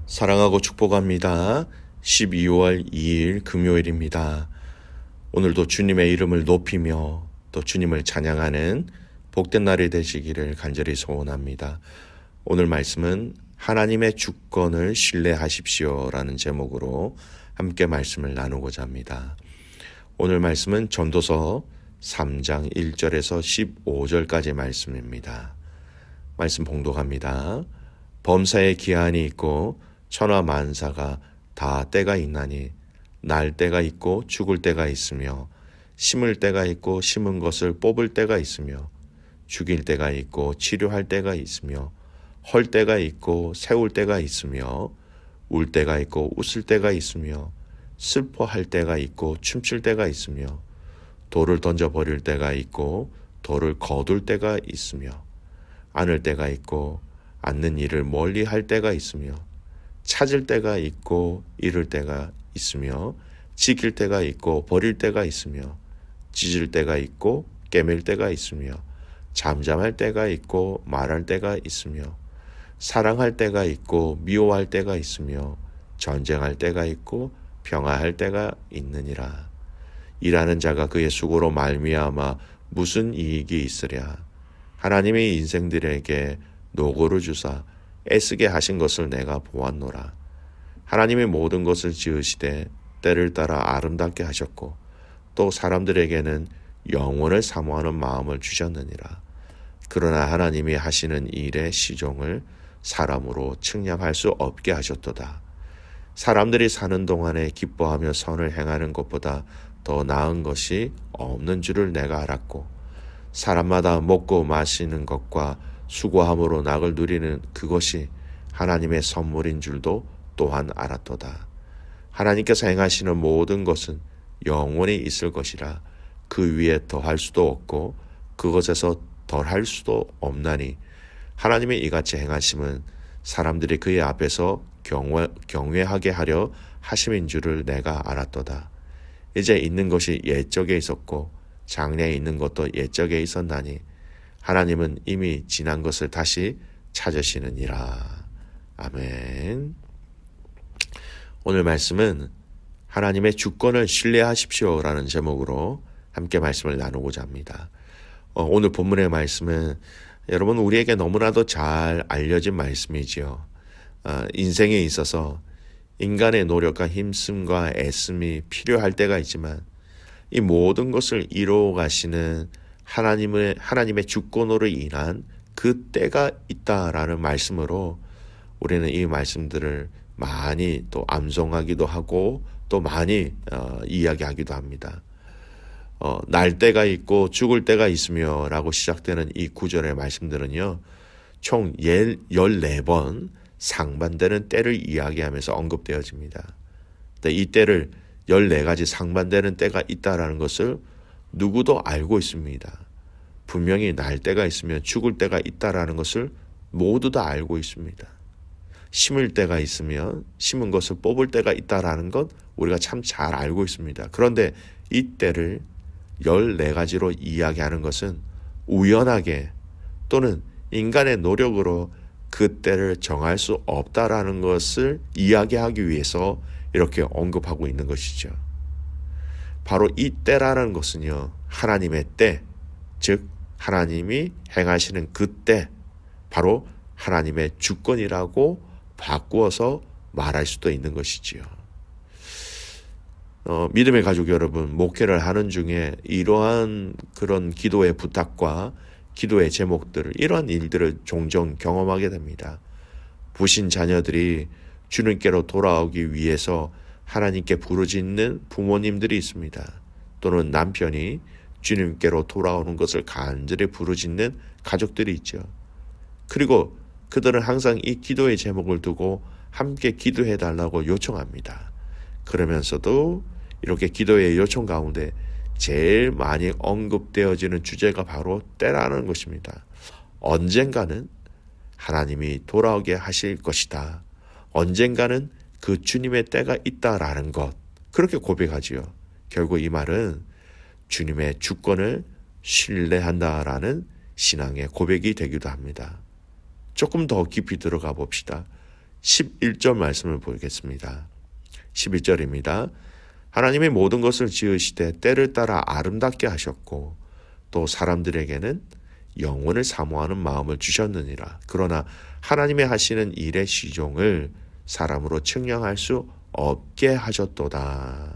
사랑하고 축복합니다. 12월 2일 금요일입니다. 오늘도 주님의 이름을 높이며 또 주님을 찬양하는 복된 날이 되시기를 간절히 소원합니다. 오늘 말씀은 하나님의 주권을 신뢰하십시오라는 제목으로 함께 말씀을 나누고자 합니다. 오늘 말씀은 전도서 3장 1절에서 15절까지 말씀입니다. 말씀 봉독합니다. 범사에 기한이 있고 천하 만사가 다 때가 있나니 날 때가 있고 죽을 때가 있으며 심을 때가 있고 심은 것을 뽑을 때가 있으며 죽일 때가 있고 치료할 때가 있으며 헐 때가 있고 세울 때가 있으며 울 때가 있고 웃을 때가 있으며 슬퍼할 때가 있고 춤출 때가 있으며 돌을 던져버릴 때가 있고 돌을 거둘 때가 있으며 안을 때가 있고 않는 일을 멀리 할 때가 있으며 찾을 때가 있고 잃을 때가 있으며 지킬 때가 있고 버릴 때가 있으며 찢을 때가 있고 깨맬 때가 있으며 잠잠할 때가 있고 말할 때가 있으며 사랑할 때가 있고 미워할 때가 있으며 전쟁할 때가 있고 평화할 때가 있느니라. 일하는 자가 그의 수고로 말미암아 무슨 이익이 있으랴. 하나님의 인생들에게 노고를 주사 애쓰게 하신 것을 내가 보았노라. 하나님의 모든 것을 지으시되 때를 따라 아름답게 하셨고 또 사람들에게는 영원을 사모하는 마음을 주셨느니라. 그러나 하나님이 하시는 일의 시종을 사람으로 측량할 수 없게 하셨도다. 사람들이 사는 동안에 기뻐하며 선을 행하는 것보다 더 나은 것이 없는 줄을 내가 알았고 사람마다 먹고 마시는 것과 수고함으로 낙을 누리는 그것이 하나님의 선물인 줄도 또한 알았도다. 하나님께서 행하시는 모든 것은 영원히 있을 것이라 그 위에 더할 수도 없고 그것에서 덜할 수도 없나니 하나님의 이같이 행하심은 사람들이 그의 앞에서 경외하게 하려 하심인 줄을 내가 알았도다. 이제 있는 것이 옛적에 있었고 장래에 있는 것도 옛적에 있었나니 하나님은 이미 지난 것을 다시 찾으시느니라. 아멘. 오늘 말씀은 하나님의 주권을 신뢰하십시오라는 제목으로 함께 말씀을 나누고자 합니다. 오늘 본문의 말씀은 여러분 우리에게 너무나도 잘 알려진 말씀이지요. 인생에 있어서 인간의 노력과 힘씀과 애씀이 필요할 때가 있지만 이 모든 것을 이루어 가시는 하나님의 주권으로 인한 그 때가 있다라는 말씀으로 우리는 이 말씀들을 많이 또 암송하기도 하고 또 많이 이야기하기도 합니다. 날 때가 있고 죽을 때가 있으며 라고 시작되는 이 구절의 말씀들은요. 총 14번 상반되는 때를 이야기하면서 언급되어집니다. 이 때를 14가지 상반되는 때가 있다라는 것을 누구도 알고 있습니다. 분명히 날 때가 있으면 죽을 때가 있다라는 것을 모두 다 알고 있습니다. 심을 때가 있으면 심은 것을 뽑을 때가 있다라는 것 우리가 참 잘 알고 있습니다. 그런데 이 때를 14가지로 이야기하는 것은 우연하게 또는 인간의 노력으로 그 때를 정할 수 없다라는 것을 이야기하기 위해서 이렇게 언급하고 있는 것이죠. 바로 이 때라는 것은요. 하나님의 때, 즉 하나님이 행하시는 그 때, 바로 하나님의 주권이라고 바꾸어서 말할 수도 있는 것이지요. 믿음의 가족 여러분, 목회를 하는 중에 이러한 그런 기도의 부탁과 기도의 제목들을 이러한 일들을 종종 경험하게 됩니다. 부신 자녀들이 주님께로 돌아오기 위해서 하나님께 부르짖는 부모님들이 있습니다. 또는 남편이 주님께로 돌아오는 것을 간절히 부르짖는 가족들이 있죠. 그리고 그들은 항상 이 기도의 제목을 두고 함께 기도해 달라고 요청합니다. 그러면서도 이렇게 기도의 요청 가운데 제일 많이 언급되어지는 주제가 바로 때라는 것입니다. 언젠가는 하나님이 돌아오게 하실 것이다. 언젠가는 그 주님의 때가 있다라는 것, 그렇게 고백하지요. 결국 이 말은 주님의 주권을 신뢰한다라는 신앙의 고백이 되기도 합니다. 조금 더 깊이 들어가 봅시다. 11절 말씀을 보겠습니다. 11절입니다. 하나님의 모든 것을 지으시되 때를 따라 아름답게 하셨고 또 사람들에게는 영원을 사모하는 마음을 주셨느니라. 그러나 하나님의 하시는 일의 시종을 사람으로 측량할 수 없게 하셨도다.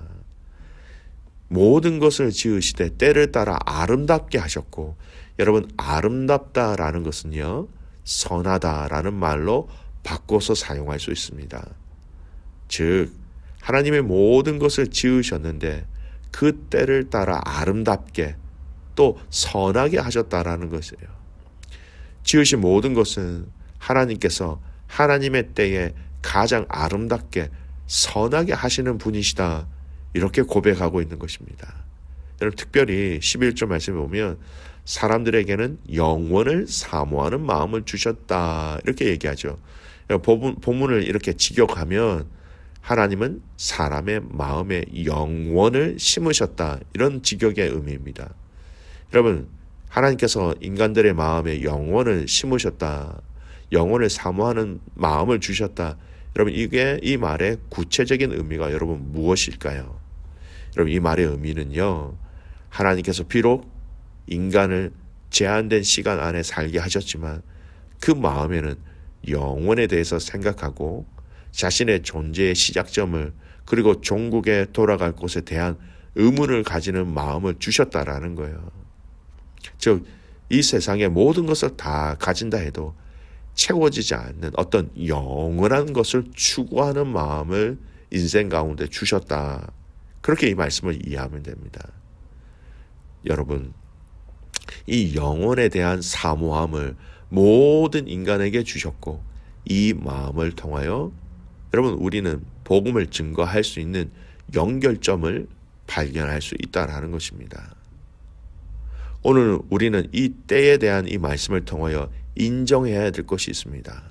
모든 것을 지으시되 때를 따라 아름답게 하셨고, 여러분, 아름답다라는 것은요, 선하다라는 말로 바꿔서 사용할 수 있습니다. 즉 하나님의 모든 것을 지으셨는데 그 때를 따라 아름답게 또 선하게 하셨다라는 것이에요. 지으신 모든 것은 하나님께서 하나님의 때에 가장 아름답게 선하게 하시는 분이시다, 이렇게 고백하고 있는 것입니다. 여러분, 특별히 11절 말씀에 보면 사람들에게는 영원을 사모하는 마음을 주셨다, 이렇게 얘기하죠. 본문을 이렇게 직역하면 하나님은 사람의 마음에 영원을 심으셨다, 이런 직역의 의미입니다. 여러분, 하나님께서 인간들의 마음에 영원을 심으셨다, 영원을 사모하는 마음을 주셨다. 여러분, 이게 이 말의 구체적인 의미가 여러분 무엇일까요? 여러분, 이 말의 의미는요, 하나님께서 비록 인간을 제한된 시간 안에 살게 하셨지만 그 마음에는 영원에 대해서 생각하고 자신의 존재의 시작점을, 그리고 종국에 돌아갈 곳에 대한 의문을 가지는 마음을 주셨다라는 거예요. 즉 이 세상의 모든 것을 다 가진다 해도 채워지지 않는 어떤 영원한 것을 추구하는 마음을 인생 가운데 주셨다, 그렇게 이 말씀을 이해하면 됩니다. 여러분, 이 영혼에 대한 사모함을 모든 인간에게 주셨고, 이 마음을 통하여 여러분, 우리는 복음을 증거할 수 있는 연결점을 발견할 수 있다는 것입니다. 오늘 우리는 이 때에 대한 이 말씀을 통하여 인정해야 될 것이 있습니다.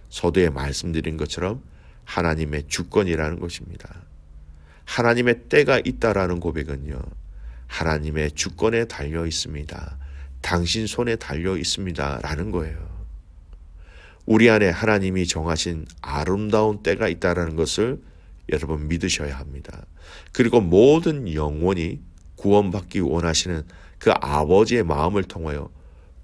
서두에 말씀드린 것처럼 하나님의 주권이라는 것입니다. 하나님의 때가 있다라는 고백은요, 하나님의 주권에 달려 있습니다. 당신 손에 달려 있습니다 라는 거예요. 우리 안에 하나님이 정하신 아름다운 때가 있다는 것을 여러분 믿으셔야 합니다. 그리고 모든 영혼이 구원받기 원하시는 그 아버지의 마음을 통하여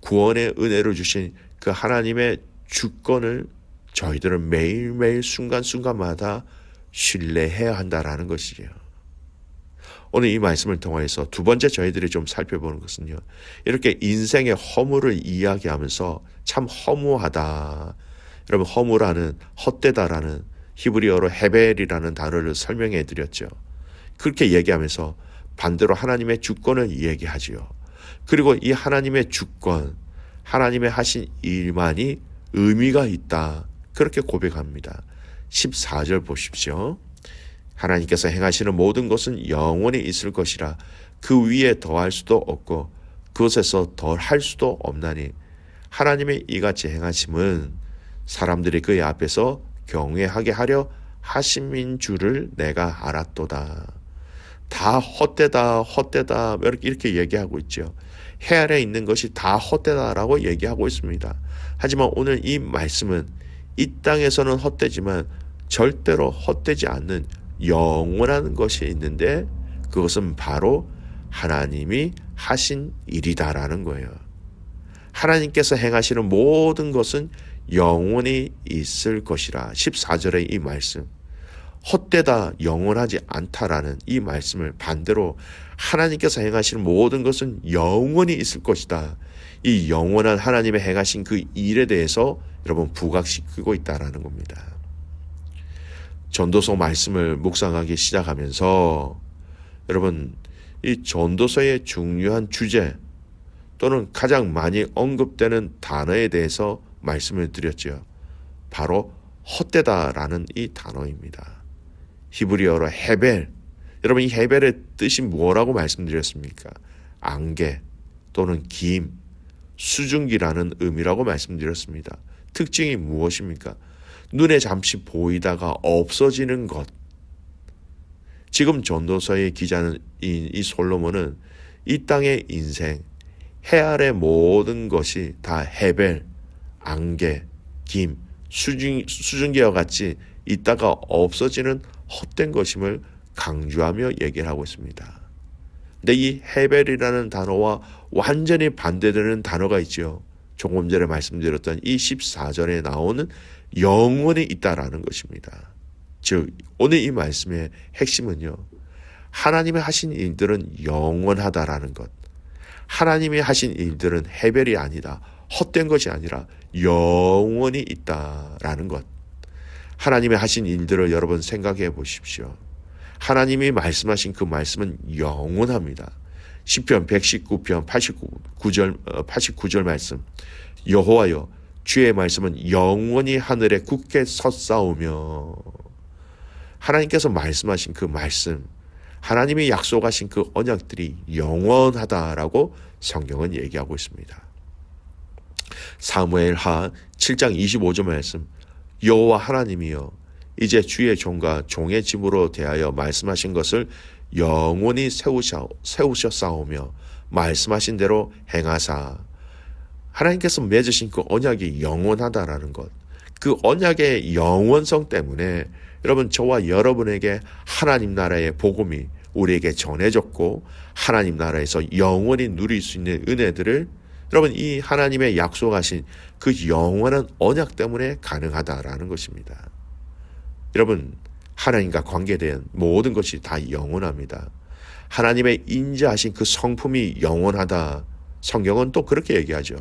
구원의 은혜를 주신 그 하나님의 주권을 저희들은 매일매일 순간순간마다 신뢰해야 한다라는 것이에요. 오늘 이 말씀을 통해서 두 번째 저희들이 좀 살펴보는 것은요, 이렇게 인생의 허물을 이야기하면서 참 허무하다, 여러분, 허무라는, 헛되다라는 히브리어로 헤벨이라는 단어를 설명해 드렸죠. 그렇게 얘기하면서 반대로 하나님의 주권을 얘기하지요. 그리고 이 하나님의 주권, 하나님의 하신 일만이 의미가 있다, 그렇게 고백합니다. 14절 보십시오. 하나님께서 행하시는 모든 것은 영원히 있을 것이라 그 위에 더할 수도 없고 그것에서 덜할 수도 없나니 하나님의 이같이 행하심은 사람들이 그의 앞에서 경외하게 하려 하심인 줄을 내가 알았도다. 다 헛되다, 헛되다, 이렇게 얘기하고 있죠. 해 아래 있는 것이 다 헛되다라고 얘기하고 있습니다. 하지만 오늘 이 말씀은 이 땅에서는 헛되지만 절대로 헛되지 않는 영원한 것이 있는데 그것은 바로 하나님이 하신 일이다라는 거예요. 하나님께서 행하시는 모든 것은 영원히 있을 것이라. 14절의 이 말씀, 헛되다, 영원하지 않다라는 이 말씀을 반대로 하나님께서 행하시는 모든 것은 영원히 있을 것이다, 이 영원한 하나님의 행하신 그 일에 대해서 여러분 부각시키고 있다라는 겁니다. 전도서 말씀을 묵상하기 시작하면서 여러분, 이 전도서의 중요한 주제 또는 가장 많이 언급되는 단어에 대해서 말씀을 드렸죠. 바로 헛되다라는 이 단어입니다. 히브리어로 헤벨. 여러분, 이 헤벨의 뜻이 뭐라고 말씀드렸습니까? 안개 또는 김, 수증기라는 의미라고 말씀드렸습니다. 특징이 무엇입니까? 눈에 잠시 보이다가 없어지는 것. 지금 전도서의 기자는 이 솔로몬은 이 땅의 인생, 해 아래 모든 것이 다 헤벨, 안개, 김, 수증기와 같이 있다가 없어지는 헛된 것임을 강조하며 얘기를 하고 있습니다. 근데 이 헤벨이라는 단어와 완전히 반대되는 단어가 있죠. 조금 전에 말씀드렸던 이 14절에 나오는 영원히 있다라는 것입니다. 즉 오늘 이 말씀의 핵심은요, 하나님이 하신 일들은 영원하다라는 것, 하나님이 하신 일들은 헤벨이 아니다, 헛된 것이 아니라 영원히 있다라는 것. 하나님이 하신 일들을 여러분 생각해 보십시오. 하나님이 말씀하신 그 말씀은 영원합니다. 시편 119편 89절 말씀, 여호와여 주의 말씀은 영원히 하늘에 굳게 섰사오며, 하나님께서 말씀하신 그 말씀, 하나님이 약속하신 그 언약들이 영원하다라고 성경은 얘기하고 있습니다. 사무엘하 7장 25절 말씀, 여호와 하나님이여 이제 주의 종과 종의 집으로 대하여 말씀하신 것을 영원히 세우셨사오며 말씀하신 대로 행하사, 하나님께서 맺으신 그 언약이 영원하다라는 것, 그 언약의 영원성 때문에 여러분 저와 여러분에게 하나님 나라의 복음이 우리에게 전해졌고, 하나님 나라에서 영원히 누릴 수 있는 은혜들을 여러분 이 하나님의 약속하신 그 영원한 언약 때문에 가능하다라는 것입니다. 여러분 하나님과 관계된 모든 것이 다 영원합니다. 하나님의 인자하신 그 성품이 영원하다. 성경은 또 그렇게 얘기하죠.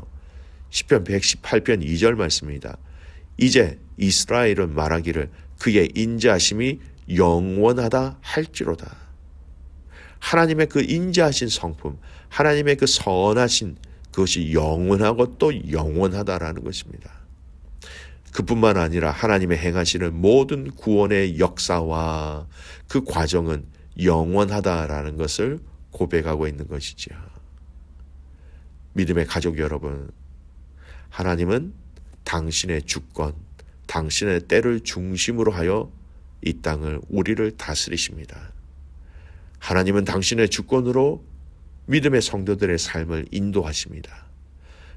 시편 118편 2절 말씀입니다. 이제 이스라엘은 말하기를 그의 인자하심이 영원하다 할지로다. 하나님의 그 인자하신 성품, 하나님의 그 선하신 그것이 영원하고 또 영원하다라는 것입니다. 그뿐만 아니라 하나님의 행하시는 모든 구원의 역사와 그 과정은 영원하다라는 것을 고백하고 있는 것이죠. 믿음의 가족 여러분, 하나님은 당신의 주권, 당신의 때를 중심으로 하여 이 땅을, 우리를 다스리십니다. 하나님은 당신의 주권으로 믿음의 성도들의 삶을 인도하십니다.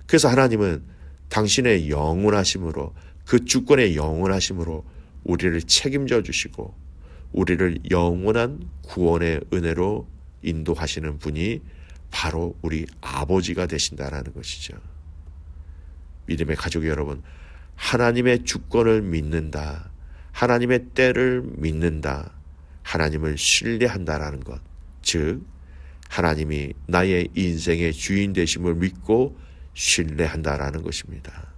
그래서 하나님은 당신의 영원하심으로, 그 주권의 영원하심으로 우리를 책임져 주시고 우리를 영원한 구원의 은혜로 인도하시는 분이 바로 우리 아버지가 되신다라는 것이죠. 믿음의 가족 여러분, 하나님의 주권을 믿는다, 하나님의 때를 믿는다, 하나님을 신뢰한다라는 것, 즉 하나님이 나의 인생의 주인 되심을 믿고 신뢰한다라는 것입니다.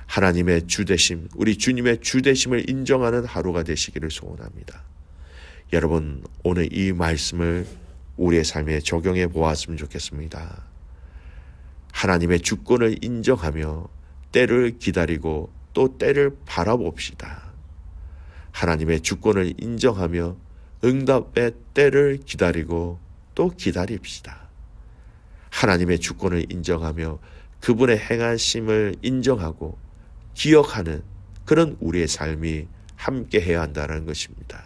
하나님의 주되심, 우리 주님의 주되심을 인정하는 하루가 되시기를 소원합니다. 여러분 오늘 이 말씀을 우리의 삶에 적용해 보았으면 좋겠습니다. 하나님의 주권을 인정하며 때를 기다리고 또 때를 바라봅시다. 하나님의 주권을 인정하며 응답의 때를 기다리고 또 기다립시다. 하나님의 주권을 인정하며 그분의 행하심을 인정하고 기억하는 그런 우리의 삶이 함께 해야 한다는 것입니다.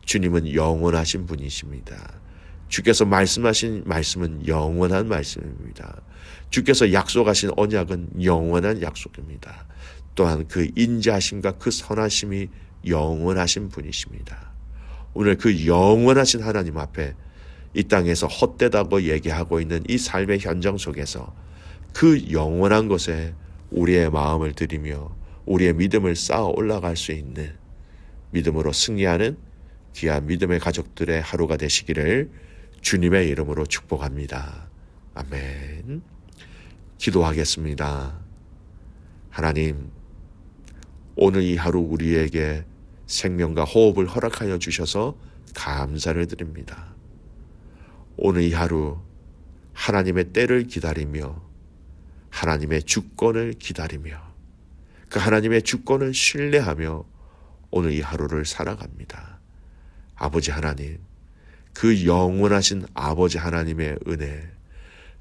주님은 영원하신 분이십니다. 주께서 말씀하신 말씀은 영원한 말씀입니다. 주께서 약속하신 언약은 영원한 약속입니다. 또한 그 인자하심과 그 선하심이 영원하신 분이십니다. 오늘 그 영원하신 하나님 앞에 이 땅에서 헛되다고 얘기하고 있는 이 삶의 현장 속에서 그 영원한 것에 우리의 마음을 들이며 우리의 믿음을 쌓아 올라갈 수 있는, 믿음으로 승리하는 귀한 믿음의 가족들의 하루가 되시기를 주님의 이름으로 축복합니다. 아멘. 기도하겠습니다. 하나님, 오늘 이 하루 우리에게 생명과 호흡을 허락하여 주셔서 감사를 드립니다. 오늘 이 하루 하나님의 때를 기다리며 하나님의 주권을 기다리며 그 하나님의 주권을 신뢰하며 오늘 이 하루를 살아갑니다. 아버지 하나님, 그 영원하신 아버지 하나님의 은혜,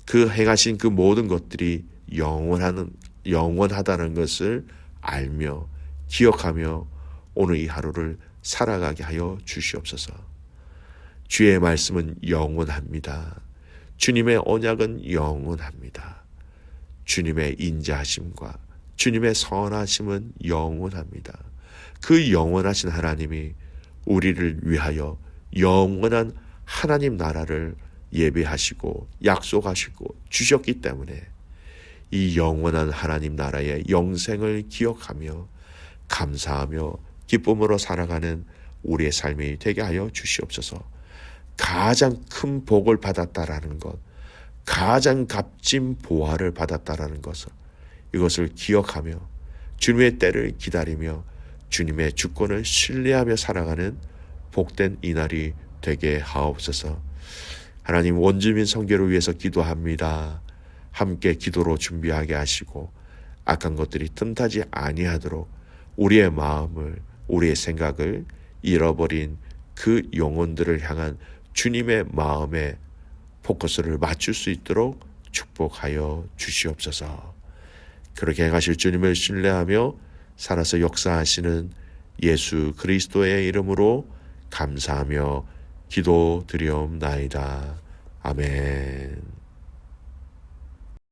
그 행하신 그 모든 것들이 영원하다는 것을 알며 기억하며 오늘 이 하루를 살아가게 하여 주시옵소서. 주의 말씀은 영원합니다. 주님의 언약은 영원합니다. 주님의 인자하심과 주님의 선하심은 영원합니다. 그 영원하신 하나님이 우리를 위하여 영원한 하나님 나라를 예배하시고 약속하시고 주셨기 때문에 이 영원한 하나님 나라의 영생을 기억하며 감사하며 기쁨으로 살아가는 우리의 삶이 되게 하여 주시옵소서. 가장 큰 복을 받았다라는 것, 가장 값진 보화를 받았다라는 것을, 이것을 기억하며 주님의 때를 기다리며 주님의 주권을 신뢰하며 살아가는 복된 이날이 되게 하옵소서. 하나님, 원주민 선교를 위해서 기도합니다. 함께 기도로 준비하게 하시고 악한 것들이 틈타지 아니하도록 우리의 마음을, 우리의 생각을 잃어버린 그 영혼들을 향한 주님의 마음에 포커스를 맞출 수 있도록 축복하여 주시옵소서. 그렇게 행하실 주님을 신뢰하며 살아서 역사하시는 예수 그리스도의 이름으로 감사하며 기도드리옵나이다. 아멘.